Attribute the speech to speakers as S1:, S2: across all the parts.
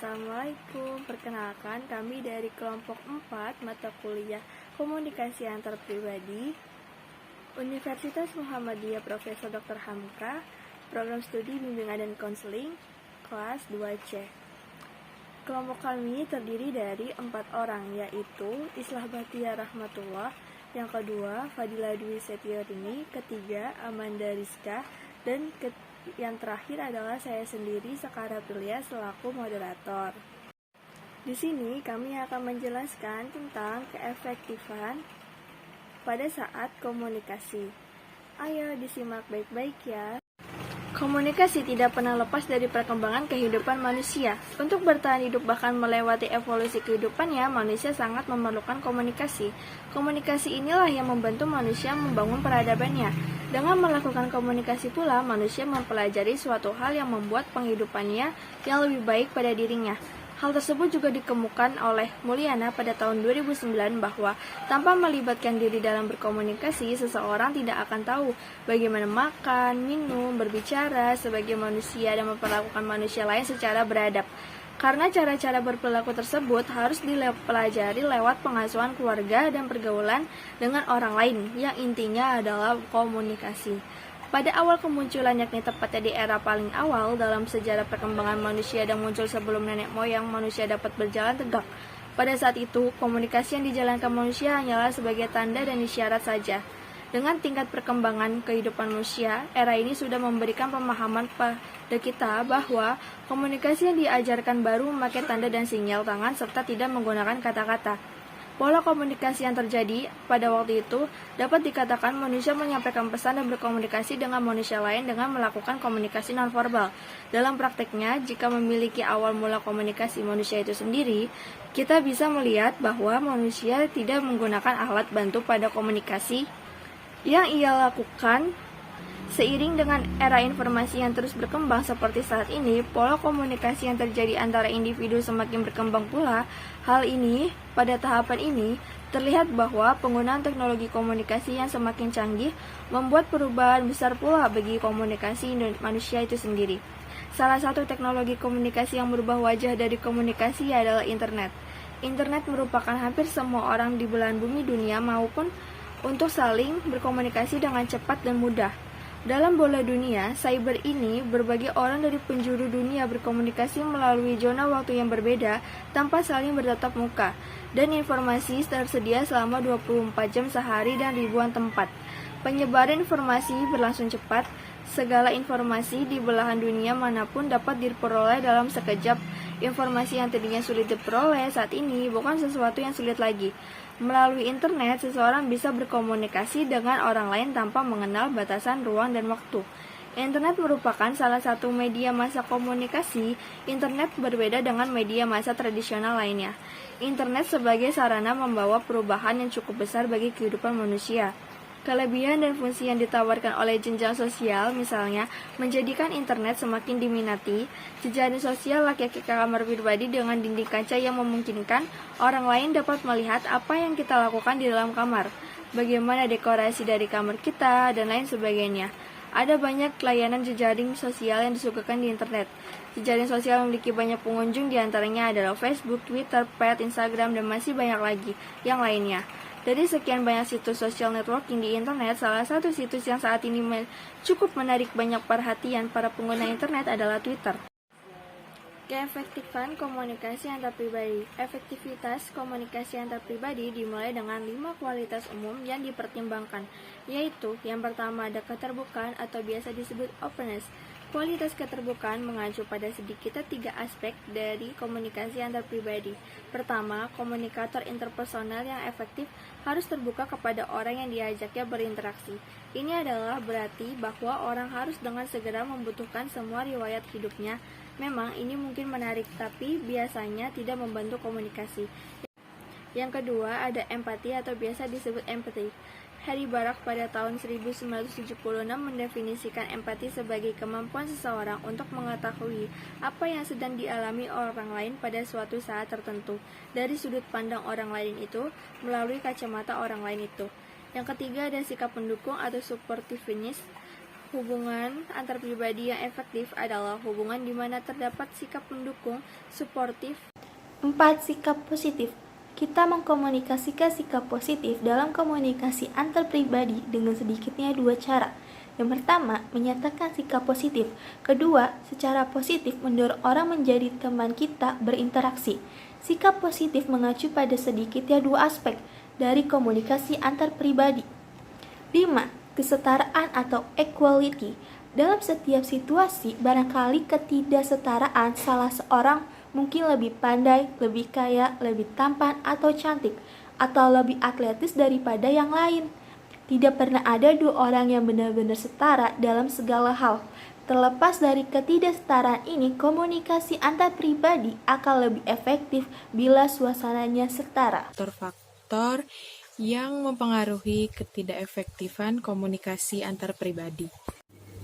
S1: Assalamualaikum, perkenalkan kami dari kelompok 4 mata kuliah Komunikasi Antar Pribadi Universitas Muhammadiyah Profesor Dr. Hamka, Program Studi Bimbingan dan Konseling, kelas 2C. Kelompok kami terdiri dari 4 orang, yaitu Islah Bahtiar Rahmatullah, yang kedua Fadila Dwi Setiorini, ketiga Amanda Rizka, dan yang terakhir adalah saya sendiri, Sekar Aprilia, selaku moderator. Di sini kami akan menjelaskan tentang keefektifan pada saat komunikasi. Ayo disimak baik-baik ya. Komunikasi tidak pernah lepas dari perkembangan kehidupan manusia. Untuk bertahan hidup bahkan melewati evolusi kehidupannya, manusia sangat memerlukan komunikasi. Komunikasi inilah yang membantu manusia membangun peradabannya. Dengan melakukan komunikasi pula, manusia mempelajari suatu hal yang membuat penghidupannya yang lebih baik pada dirinya. Hal tersebut juga dikemukakan oleh Mulyana pada tahun 2009 bahwa tanpa melibatkan diri dalam berkomunikasi, seseorang tidak akan tahu bagaimana makan, minum, berbicara sebagai manusia dan memperlakukan manusia lain secara beradab. Karena cara-cara berperilaku tersebut harus dipelajari lewat pengasuhan keluarga dan pergaulan dengan orang lain, yang intinya adalah komunikasi. Pada awal kemunculan, yakni tepatnya di era paling awal dalam sejarah perkembangan manusia dan muncul sebelum nenek moyang manusia dapat berjalan tegak. Pada saat itu, komunikasi yang dijalankan manusia hanyalah sebagai tanda dan isyarat saja. Dengan tingkat perkembangan kehidupan manusia, era ini sudah memberikan pemahaman pada kita bahwa komunikasi yang diajarkan baru memakai tanda dan sinyal tangan serta tidak menggunakan kata-kata. Pola komunikasi yang terjadi pada waktu itu dapat dikatakan manusia menyampaikan pesan dan berkomunikasi dengan manusia lain dengan melakukan komunikasi nonverbal. Dalam prakteknya, jika memiliki awal mula komunikasi manusia itu sendiri, kita bisa melihat bahwa manusia tidak menggunakan alat bantu pada komunikasi yang ia lakukan. Seiring dengan era informasi yang terus berkembang seperti saat ini, pola komunikasi yang terjadi antara individu semakin berkembang pula. Hal ini, pada tahapan ini, terlihat bahwa penggunaan teknologi komunikasi yang semakin canggih membuat perubahan besar pula bagi komunikasi manusia itu sendiri. Salah satu teknologi komunikasi yang merubah wajah dari komunikasi adalah internet. Internet merupakan hampir semua orang di belahan bumi dunia maupun untuk saling berkomunikasi dengan cepat dan mudah. Dalam bola dunia, cyber ini berbagai orang dari penjuru dunia berkomunikasi melalui zona waktu yang berbeda tanpa saling bertatap muka, dan informasi tersedia selama 24 jam sehari dan ribuan tempat. Penyebaran informasi berlangsung cepat, segala informasi di belahan dunia manapun dapat diperoleh dalam sekejap. Informasi yang tadinya sulit diperoleh saat ini bukan sesuatu yang sulit lagi. Melalui internet, seseorang bisa berkomunikasi dengan orang lain tanpa mengenal batasan ruang dan waktu. Internet merupakan salah satu media massa komunikasi. Internet berbeda dengan media massa tradisional lainnya. Internet sebagai sarana membawa perubahan yang cukup besar bagi kehidupan manusia. Kelebihan dan fungsi yang ditawarkan oleh jenjang sosial, misalnya, menjadikan internet semakin diminati. Jejaring sosial laki-laki kamar pribadi dengan dinding kaca yang memungkinkan orang lain dapat melihat apa yang kita lakukan di dalam kamar, bagaimana dekorasi dari kamar kita, dan lain sebagainya. Ada banyak layanan jejaring sosial yang disuguhkan di internet. Jejaring sosial memiliki banyak pengunjung, diantaranya adalah Facebook, Twitter, Pet, Instagram, dan masih banyak lagi yang lainnya. Dari sekian banyak situs social networking di internet, salah satu situs yang saat ini cukup menarik banyak perhatian para pengguna internet adalah Twitter. Keefektifan komunikasi antar pribadi. Efektivitas komunikasi antar pribadi dimulai dengan 5 kualitas umum yang dipertimbangkan, yaitu yang pertama ada keterbukaan atau biasa disebut openness. Kualitas keterbukaan mengacu pada sedikitnya 3 aspek dari komunikasi antar pribadi. Pertama, komunikator interpersonal yang efektif harus terbuka kepada orang yang diajaknya berinteraksi. Ini adalah berarti bahwa orang harus dengan segera membutuhkan semua riwayat hidupnya. Memang ini mungkin menarik, tapi biasanya tidak membantu komunikasi. Yang kedua, ada empati atau biasa disebut empathy. Harry Barak pada tahun 1976 mendefinisikan empati sebagai kemampuan seseorang untuk mengetahui apa yang sedang dialami orang lain pada suatu saat tertentu dari sudut pandang orang lain itu melalui kacamata orang lain itu. Yang ketiga ada sikap pendukung atau supportiveness. Hubungan antar pribadi yang efektif adalah hubungan di mana terdapat sikap mendukung, suportif.
S2: 4. Sikap positif. Kita mengkomunikasikan sikap positif dalam komunikasi antar pribadi dengan sedikitnya 2 cara. Yang pertama, menyatakan sikap positif. Kedua, secara positif mendorong orang menjadi teman kita berinteraksi. Sikap positif mengacu pada sedikitnya 2 aspek dari komunikasi antar pribadi. 5. Kesetaraan atau equality. Dalam setiap situasi, barangkali ketidaksetaraan salah seorang mungkin lebih pandai, lebih kaya, lebih tampan atau cantik, atau lebih atletis daripada yang lain. Tidak pernah ada 2 orang yang benar-benar setara dalam segala hal. Terlepas dari ketidaksetaraan ini, komunikasi antar pribadi akan lebih efektif bila suasananya setara.
S3: Faktor-faktor yang mempengaruhi ketidakefektifan komunikasi antar pribadi.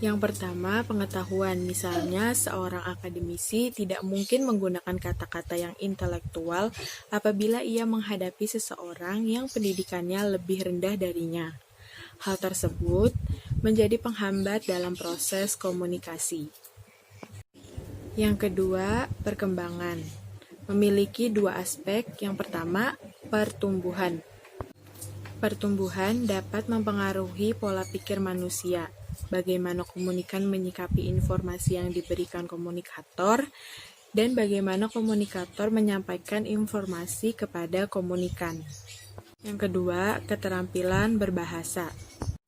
S3: Yang pertama, pengetahuan. Misalnya, seorang akademisi tidak mungkin menggunakan kata-kata yang intelektual apabila ia menghadapi seseorang yang pendidikannya lebih rendah darinya. Hal tersebut menjadi penghambat dalam proses komunikasi. Yang kedua, perkembangan. Memiliki 2 aspek. Yang pertama, pertumbuhan. Pertumbuhan dapat mempengaruhi pola pikir manusia, bagaimana komunikan menyikapi informasi yang diberikan komunikator, dan bagaimana komunikator menyampaikan informasi kepada komunikan. Yang kedua, keterampilan berbahasa.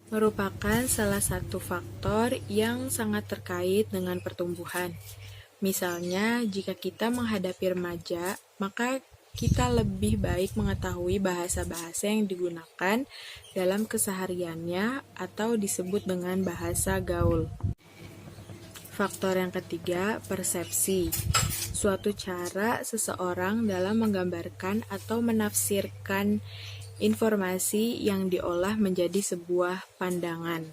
S3: Merupakan salah satu faktor yang sangat terkait dengan pertumbuhan. Misalnya, jika kita menghadapi remaja, maka kita lebih baik mengetahui bahasa-bahasa yang digunakan dalam kesehariannya atau disebut dengan bahasa gaul. Faktor yang ketiga, persepsi. Suatu cara seseorang dalam menggambarkan atau menafsirkan informasi yang diolah menjadi sebuah pandangan.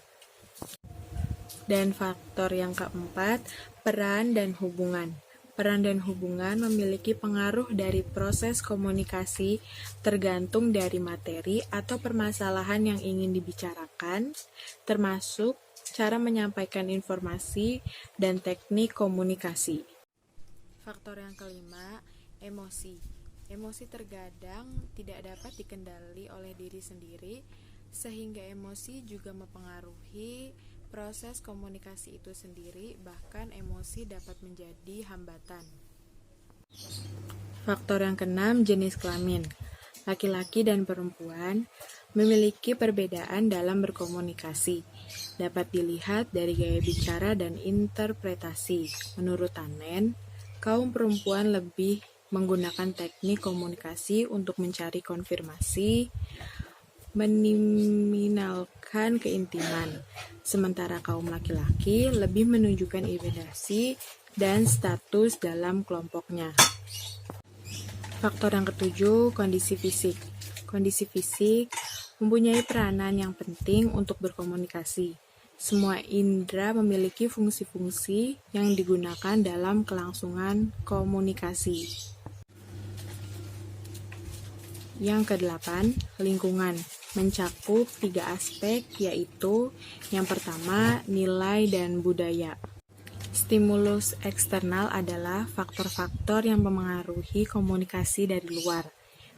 S3: Dan faktor yang keempat, peran dan hubungan. Peran dan hubungan memiliki pengaruh dari proses komunikasi tergantung dari materi atau permasalahan yang ingin dibicarakan, termasuk cara menyampaikan informasi dan teknik komunikasi. Faktor yang kelima, emosi. Emosi terkadang tidak dapat dikendali oleh diri sendiri, sehingga emosi juga mempengaruhi proses komunikasi itu sendiri, bahkan emosi dapat menjadi hambatan. Faktor yang keenam, jenis kelamin. Laki-laki dan perempuan memiliki perbedaan dalam berkomunikasi. Dapat dilihat dari gaya bicara dan interpretasi. Menurut Tannen, kaum perempuan lebih menggunakan teknik komunikasi untuk mencari konfirmasi, meminimalkan keintiman, sementara kaum laki-laki lebih menunjukkan identitas dan status dalam kelompoknya. Faktor yang ketujuh, kondisi fisik. Kondisi fisik mempunyai peranan yang penting untuk berkomunikasi. Semua indera memiliki fungsi-fungsi yang digunakan dalam kelangsungan komunikasi. Yang kedelapan, lingkungan. Mencakup 3 aspek, yaitu yang pertama, nilai dan budaya. Stimulus eksternal adalah faktor-faktor yang mempengaruhi komunikasi dari luar.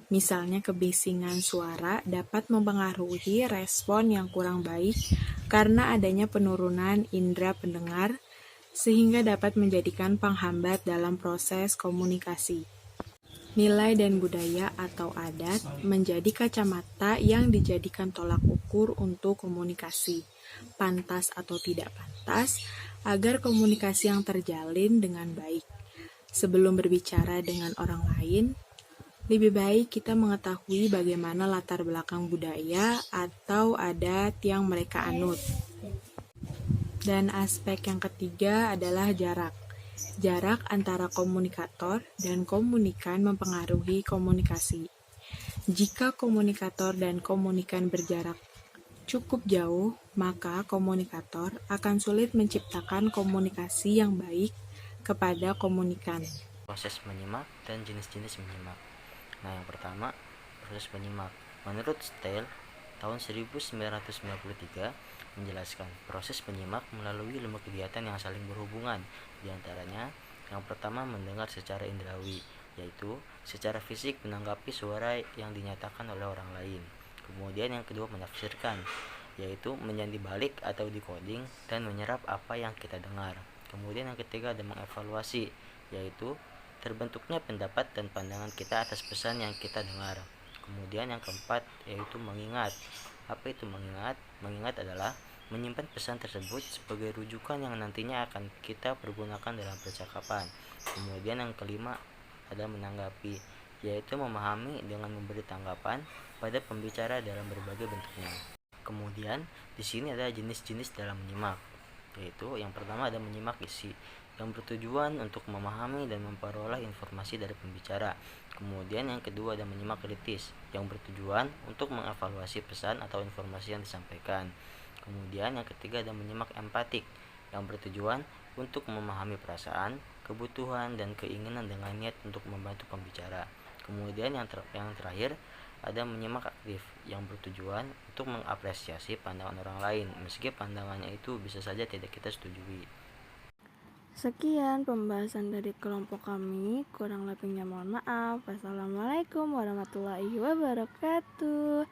S3: Misalnya kebisingan suara dapat mempengaruhi respon yang kurang baik karena adanya penurunan indera pendengar, sehingga dapat menjadikan penghambat dalam proses komunikasi. Nilai dan budaya atau adat menjadi kacamata yang dijadikan tolak ukur untuk komunikasi, pantas atau tidak pantas, agar komunikasi yang terjalin dengan baik. Sebelum berbicara dengan orang lain, lebih baik kita mengetahui bagaimana latar belakang budaya atau adat yang mereka anut. Dan aspek yang ketiga adalah jarak. Jarak antara komunikator dan komunikan mempengaruhi komunikasi. Jika komunikator dan komunikan berjarak cukup jauh, maka komunikator akan sulit menciptakan komunikasi yang baik kepada komunikan.
S4: Proses menyimak dan jenis-jenis menyimak. Nah, yang pertama, proses menyimak. Menurut Steele, tahun 1993, menjelaskan proses menyimak melalui 5 kegiatan yang saling berhubungan. Di antaranya, yang pertama mendengar secara indrawi, yaitu secara fisik menanggapi suara yang dinyatakan oleh orang lain. Kemudian yang kedua menafsirkan, yaitu menyandi balik atau decoding dan menyerap apa yang kita dengar. Kemudian yang ketiga ada mengevaluasi, yaitu terbentuknya pendapat dan pandangan kita atas pesan yang kita dengar. Kemudian yang keempat yaitu mengingat. Apa itu mengingat? Mengingat adalah menyimpan pesan tersebut sebagai rujukan yang nantinya akan kita pergunakan dalam percakapan. Kemudian yang kelima ada menanggapi, yaitu memahami dengan memberi tanggapan pada pembicara dalam berbagai bentuknya. Kemudian di sini ada jenis-jenis dalam menyimak, yaitu yang pertama ada menyimak isi, yang bertujuan untuk memahami dan memperoleh informasi dari pembicara. Kemudian yang kedua ada menyimak kritis, yang bertujuan untuk mengevaluasi pesan atau informasi yang disampaikan. Kemudian yang ketiga ada menyimak empatik, yang bertujuan untuk memahami perasaan, kebutuhan, dan keinginan dengan niat untuk membantu pembicara. Kemudian yang terakhir ada menyimak aktif, yang bertujuan untuk mengapresiasi pandangan orang lain meski pandangannya itu bisa saja tidak kita setujui.
S1: Sekian pembahasan dari kelompok kami, kurang lebihnya mohon maaf. Wassalamualaikum warahmatullahi wabarakatuh.